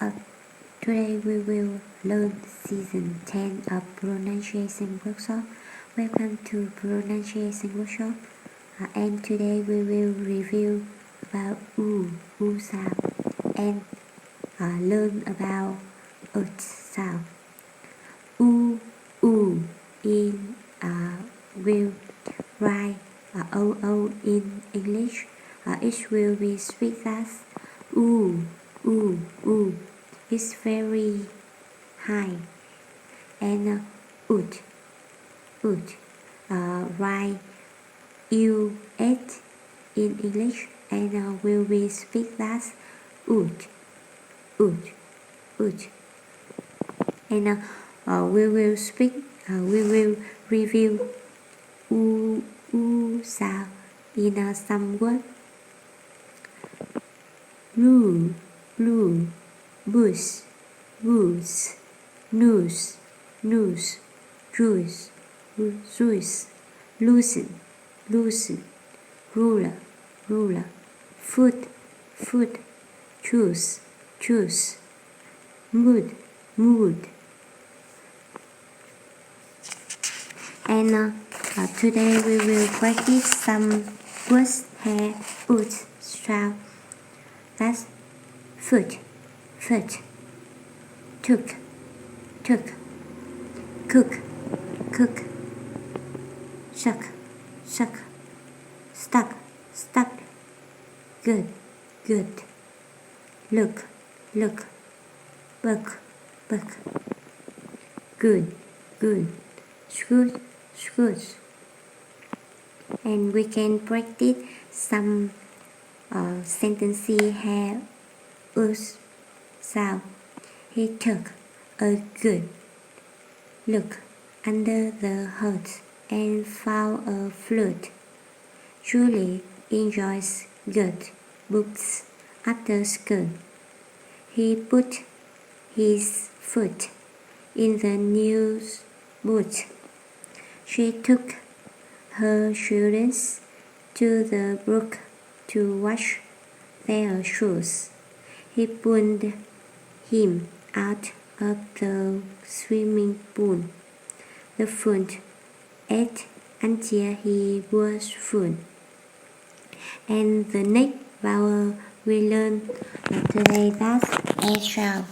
Uh, Today we will learn Season 10 of Pronunciation Workshop. Welcome to Pronunciation Workshop. And today we will review about U sound, and learn about sound. U in will write O in English. It will be speak as U. It's very high. And ut write U-H in English, and will be speak as ut. And we will review U sound in some words. Blue, bush, woods, news, juice, loosen, ruler, foot, choose, mood. And today we will practice some words here. Ut sound. That's foot, took, cook, suck, stuck, good, look, buck, good, good. And we can practice some sentences here. Us sound. He took a good look under the hood and found a flute. Julie enjoys good books after school. He put his foot in the news boot. She took her children to the brook to wash their shoes. He pulled him out of the swimming pool. The foot ate until he was full. And the next vowel we learn today, that's A sound.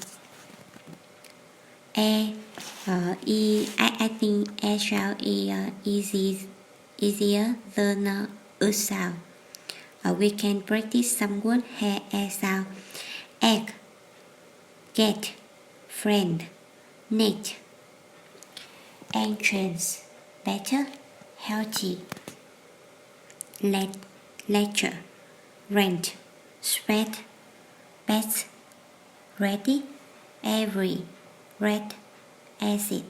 I think A sound is easier than U sound. We can practice some words here. A sound. Egg, get, friend, net. Entrance, better, healthy. Lecture, rent, spread, bet, ready, every, red, acid,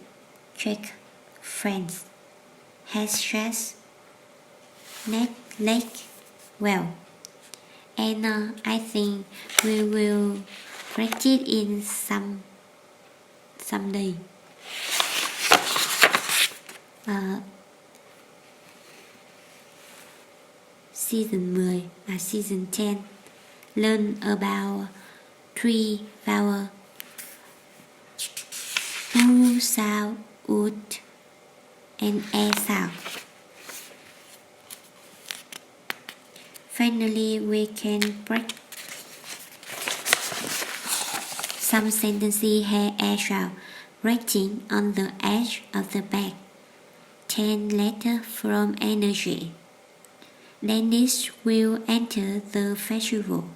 check, friends, has stress, net, lake, well. And I think we will practice in someday. Season 10, Season 10. Learn about 3 vowels. U sound, ut, and A sound. Finally, we can practice some sentences here. A sound. Writing on the edge of the bag. 10 letters from Energy. Dennis will enter the festival.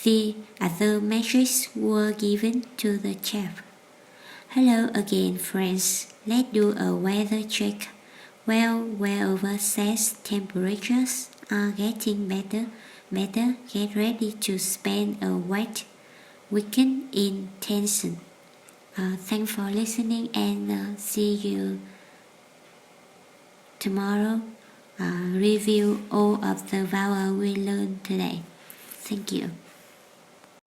The other messages were given to the chef. Hello again, friends. Let's do a weather check. Well, wherever says temperatures are getting better, get ready to spend a wet weekend in Tension. Thanks for listening, and see you tomorrow. Review all of the vowels we learned today. Thank you.